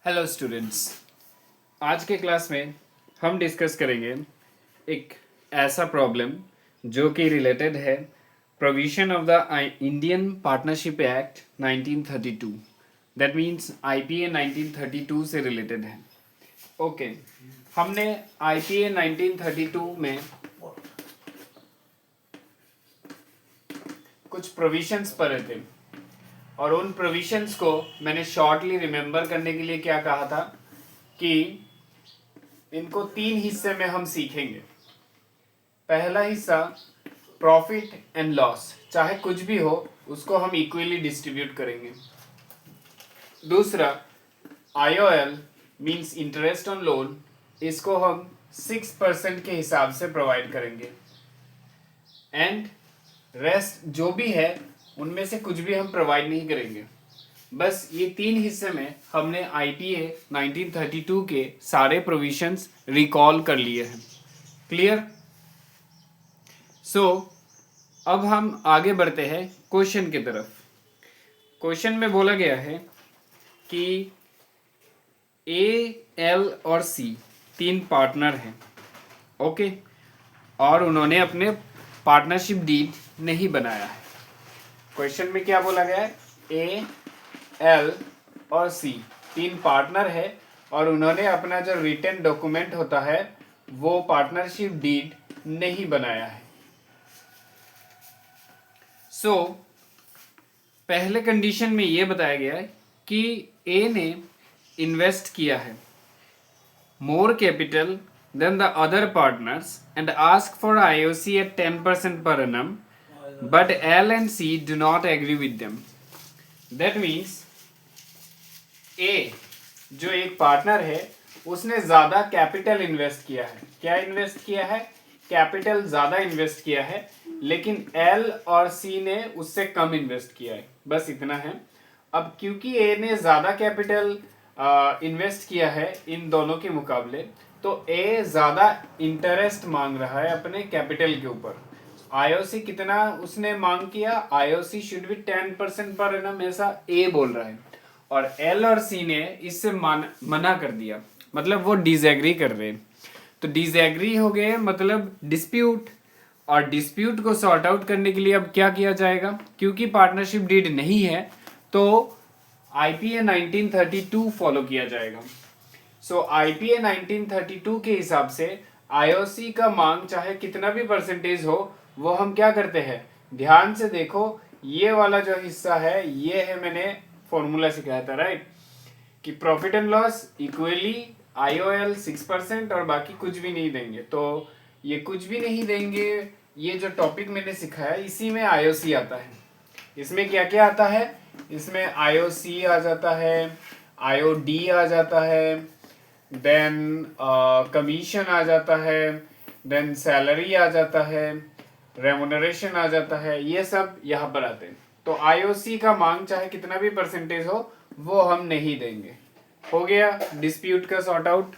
Hello students, आज के class में हम डिस्कस करेंगे एक ऐसा प्रॉब्लम जो कि रिलेटेड है provision of the Indian partnership act 1932। That means IPA 1932 से रिलेटेड है। ओके, हमने आईपीए 1932 में कुछ प्रोविजंस पढ़े थे और उन प्रोविजंस को मैंने शॉर्टली रिमेंबर करने के लिए क्या कहा था कि इनको 3 हिस्से में हम सीखेंगे। पहला हिस्सा प्रॉफिट एंड लॉस, चाहे कुछ भी हो उसको हम इक्वली डिस्ट्रीब्यूट करेंगे। दूसरा IOL means interest on loan, इसको हम 6% के हिसाब से प्रोवाइड करेंगे। एंड रेस्ट जो भी है उनमें से कुछ भी हम प्रोवाइड नहीं करेंगे। बस ये 3 हिस्से में हमने आईपीए 1932 के सारे प्रोविजंस रिकॉल कर लिए हैं। क्लियर? सो अब हम आगे बढ़ते हैं क्वेश्चन की तरफ। क्वेश्चन में बोला गया है कि ए, एल और सी 3 पार्टनर हैं। ओके, और उन्होंने अपने पार्टनरशिप डीड नहीं बनाया है। क्वेश्चन में क्या बोला गया है? ए, एल और सी 3 पार्टनर है और उन्होंने अपना जो रिटन डॉक्यूमेंट होता है वो पार्टनरशिप डीड नहीं बनाया है। सो पहले कंडीशन में ये बताया गया है कि ए ने इन्वेस्ट किया है more capital than the other partners and ask for IOC at 10% per annum, but L and C do not agree with them. That means ए जो एक पार्टनर है उसने ज्यादा कैपिटल इन्वेस्ट किया है। क्या इन्वेस्ट किया है? कैपिटल ज्यादा इन्वेस्ट किया है, लेकिन एल और सी ने उससे कम इन्वेस्ट किया है। बस इतना है। अब क्योंकि ए ने ज्यादा कैपिटल इन्वेस्ट किया है इन दोनों के मुकाबले, तो ए ज्यादा इंटरेस्ट मांग रहा है अपने कैपिटल के ऊपर। आईओसी कितना उसने मांग किया? IOC should be 10% per annum, ऐसा ए बोल रहा है, और एल और सी ने इससे मना कर दिया, मतलब वो डिसएग्री कर रहे हैं। तो डिसएग्री हो गए मतलब डिस्प्यूट, और डिस्प्यूट को सॉर्ट आउट करने के लिए अब क्या किया जाएगा? क्योंकि पार्टनरशिप डीड नहीं है तो आईपीए 1932 फॉलो किया जाएगा। सो आईपीए 1932 के हिसाब से आईओसी का मांग चाहे कितना भी परसेंटेज हो, वो हम क्या करते हैं? ध्यान से देखो, ये वाला जो हिस्सा है ये है, मैंने फॉर्मूला सिखाया था राइट, कि profit and loss equally IOL 6% और बाकी कुछ भी नहीं देंगे। तो ये कुछ भी नहीं देंगे, ये जो टॉपिक मैंने सिखाया इसी में आईओसी आता है। इसमें क्या क्या आता है? इसमें आईओसी आ जाता है, आईओडी आ जाता है, देन कमीशन आ जाता है, देन सैलरी आ जाता है, रेमुनरेशन आ जाता है, ये सब यहाँ पर आते हैं। तो आईओसी का मांग चाहे कितना भी परसेंटेज हो वो हम नहीं देंगे। हो गया डिस्प्यूट का सॉर्ट आउट।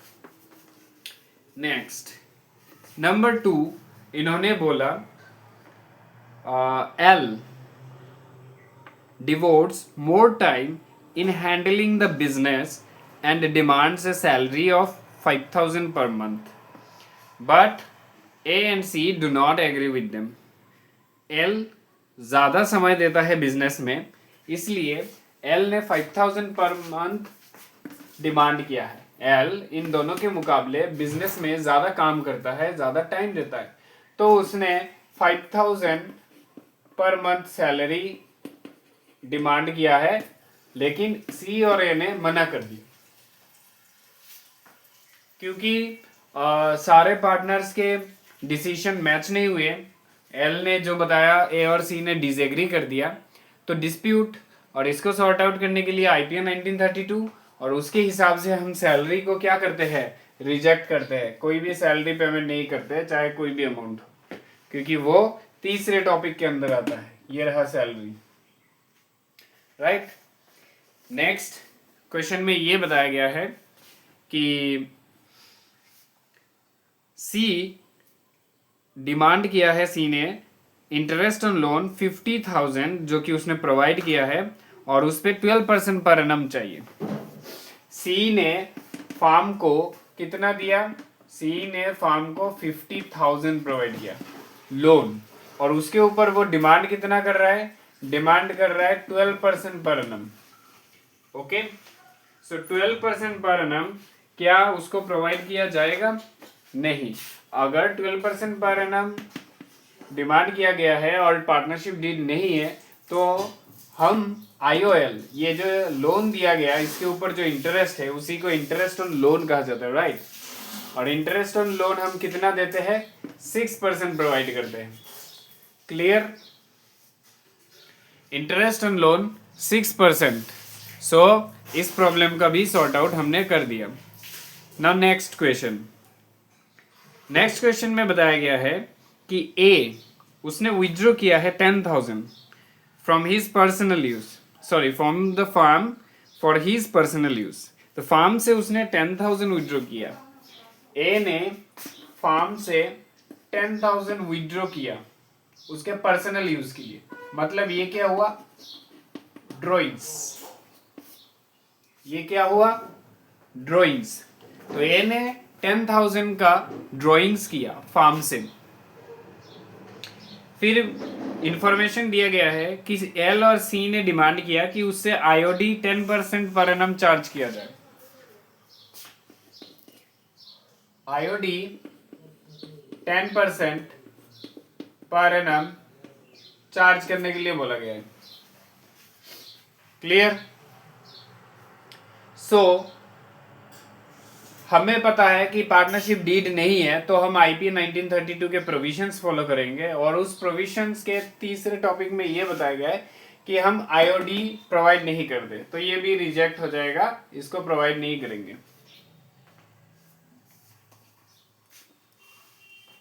नेक्स्ट नंबर 2, इन्होंने बोला L devotes more time in handling the business and demands a salary of 5,000 per month, but A and C do not agree with them. L ज़्यादा समय देता है बिजनेस में, इसलिए L ने 5,000 per month demand किया है। L इन दोनों के मुकाबले बिजनेस में ज़्यादा काम करता है, ज़्यादा टाइम देता है, तो उसने 5,000 पर मंथ सैलरी डिमांड किया है, लेकिन सी और ए ने मना कर दिया क्योंकि सारे पार्टनर्स के डिसीजन मैच नहीं हुए। एल ने जो बताया ए और सी ने डिसएग्री कर दिया, तो डिस्प्यूट, और इसको सॉर्ट आउट करने के लिए आईपीए 1932 और उसके हिसाब से हम सैलरी को क्या करते हैं? रिजेक्ट करते हैं। कोई भी सैलरी पेमेंट नहीं करते चाहे कोई भी अमाउंट हो, क्योंकि वो तीसरे टॉपिक के अंदर आता है। ये रहा सैलरी राइट। नेक्स्ट क्वेश्चन में ये बताया गया है कि सी डिमांड किया है, सी ने इंटरेस्ट ऑन लोन 50,000 जो कि उसने प्रोवाइड किया है, और उस पर 12% पर एनम चाहिए। सी ने फार्म को कितना दिया, सी ने फार्म को 50,000 प्रोवाइड किया लोन, और उसके ऊपर वो डिमांड कितना कर रहा है, डिमांड कर रहा है 12% पर एनम। ओके, सो 12% पर एनम क्या उसको प्रोवाइड किया जाएगा, नहीं। अगर 12% पर एनम डिमांड किया गया है और पार्टनरशिप डीड नहीं है, तो हम आईओएल, ये जो लोन दिया गया इसके ऊपर जो इंटरेस्ट है उसी को इंटरेस्ट ऑन लोन कहा जाता है, राइट। और इंटरेस्ट ऑन लोन हम कितना देते हैं, 6% प्रोवाइड करते हैं। Clear, interest on loan 6%। सो इस प्रॉब्लम का भी सॉर्ट आउट हमने कर दिया। Now next question, next question में बताया गया है कि ए उसने विथड्रॉ किया है 10,000 from his personal use, sorry from the farm for his personal use. तो फार्म से उसने 10,000 विथड्रॉ किया, ए ने फार्म से 10,000 विथड्रॉ किया उसके पर्सनल यूज के लिए। मतलब ये क्या हुआ, ड्रॉइंग्स, ये क्या हुआ, ड्रॉइंग्स। तो ए ने 10,000 का ड्रॉइंग्स किया फार्म से। फिर इंफॉर्मेशन दिया गया है कि एल और सी ने डिमांड किया कि उससे आईओडी 10% पर एनम चार्ज किया जाए। आईओडी 10% पर एनम चार्ज करने के लिए बोला गया है। क्लियर, सो हमें पता है कि पार्टनरशिप डीड नहीं है, तो हम आईपी 1932 के प्रोविजंस फॉलो करेंगे। और उस प्रोविजंस के तीसरे टॉपिक में ये बताया गया है कि हम आईओडी प्रोवाइड नहीं करते, तो ये भी रिजेक्ट हो जाएगा, इसको प्रोवाइड नहीं करेंगे।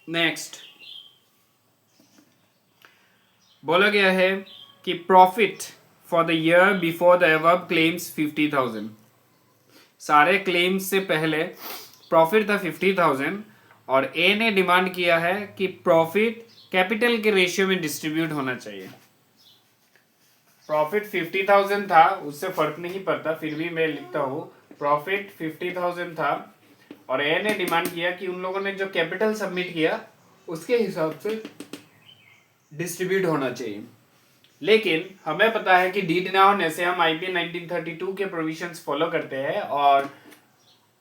नेक्स्ट बोला गया है कि profit for the year before the above claims 50,000। सारे क्लेम्स से पहले प्रॉफिट था 50,000 और ए ने डिमांड किया है कि प्रॉफिट कैपिटल के रेशियो में डिस्ट्रीब्यूट होना चाहिए। प्रॉफिट 50,000 था, उससे फर्क नहीं पड़ता, फिर भी मैं लिखता हूँ प्रॉफिट 50,000 था और ए ने डिमांड किया कि उन लोगों ने जो कैपिटल सबमिट किया उसके हिसाब से डिस्ट्रीब्यूट होना चाहिए। लेकिन हमें पता है कि डीड ना होने से हम आईपी 1932 के प्रोविजंस फॉलो करते हैं और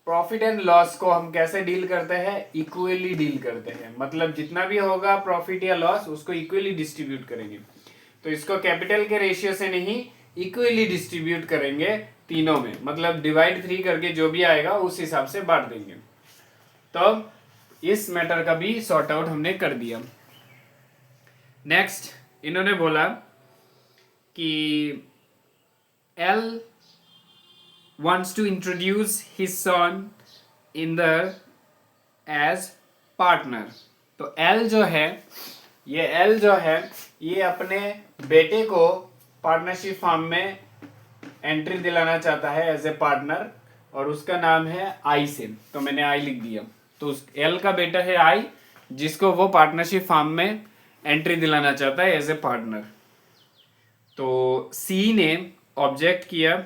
प्रॉफिट एंड लॉस को हम कैसे डील करते हैं, इक्वली डील करते हैं। मतलब जितना भी होगा प्रॉफिट या लॉस उसको इक्वली डिस्ट्रीब्यूट करेंगे। तो इसको कैपिटल के रेशियो से नहीं, इक्वली डिस्ट्रीब्यूट करेंगे तीनों में, मतलब डिवाइड 3 करके जो भी आएगा उस हिसाब से बांट देंगे। तो इस मैटर का भी सॉर्ट आउट हमने कर दिया। नेक्स्ट इन्होंने बोला कि L wants to introduce his son in the as partner। तो एल जो है, ये अपने बेटे को पार्टनरशिप फॉर्म में एंट्री दिलाना चाहता है एज ए पार्टनर, और उसका नाम है आई से, तो मैंने आई लिख दिया। तो उस एल का बेटा है आई, जिसको वो पार्टनरशिप फॉर्म में एंट्री दिलाना चाहता है एज ए पार्टनर। तो सी ने ऑब्जेक्ट किया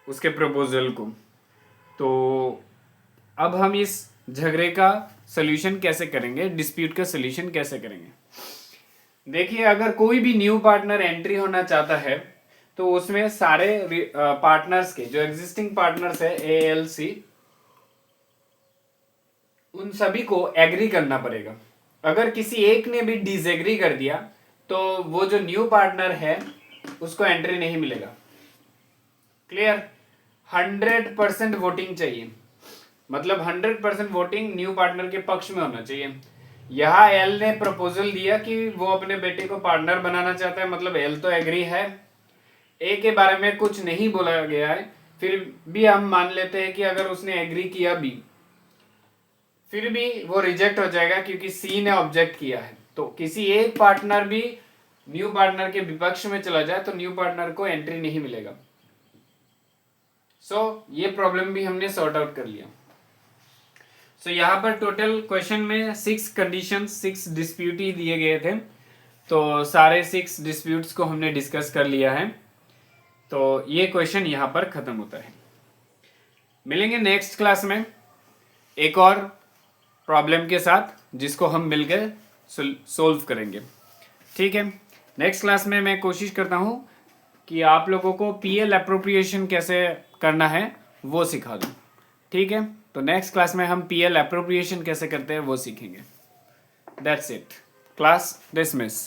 उसके प्रपोजल को। तो अब हम इस झगड़े का सॉल्यूशन कैसे करेंगे, डिस्प्यूट का सॉल्यूशन कैसे करेंगे। देखिए, अगर कोई भी न्यू पार्टनर एंट्री होना चाहता है तो उसमें सारे पार्टनर्स के जो एग्जिस्टिंग पार्टनर्स है ए एल सी, उन सभी को एग्री करना पड़ेगा। अगर किसी एक ने भी डिसएग्री कर दिया तो वो जो न्यू पार्टनर है उसको एंट्री नहीं मिलेगा। क्लियर, 100% वोटिंग चाहिए, मतलब 100% वोटिंग न्यू पार्टनर के पक्ष में होना चाहिए। यहाँ एल ने प्रपोजल दिया कि वो अपने बेटे को पार्टनर बनाना चाहता है, मतलब एल तो एग्री है, ए के बारे में कुछ नहीं बोला गया है, फिर भी हम मान लेते हैं कि अगर उसने एग्री किया भी, फिर भी वो रिजेक्ट हो जाएगा क्योंकि सी ने ऑब्जेक्ट किया है। तो किसी एक पार्टनर भी न्यू पार्टनर के विपक्ष में चला जाए तो न्यू पार्टनर को एंट्री नहीं मिलेगा। ये प्रॉब्लम भी हमने सॉर्ट आउट कर लिया। यहाँ पर टोटल क्वेश्चन में 6 कंडीशन, 6 डिस्प्यूट ही दिए गए थे, तो सारे 6 डिस्प्यूट्स को हमने डिस्कस कर लिया है। तो ये क्वेश्चन यहाँ पर खत्म होता है। मिलेंगे नेक्स्ट क्लास में एक और प्रॉब्लम के साथ, जिसको हम मिलकर सोल्व करेंगे। ठीक है, नेक्स्ट क्लास में मैं कोशिश करता हूँ कि आप लोगों को पीएल एप्रोप्रिएशन कैसे करना है वो सिखा दूँ। ठीक है, तो नेक्स्ट क्लास में हम पीएल एप्रोप्रिएशन कैसे करते हैं वो सीखेंगे। That's it, class dismiss.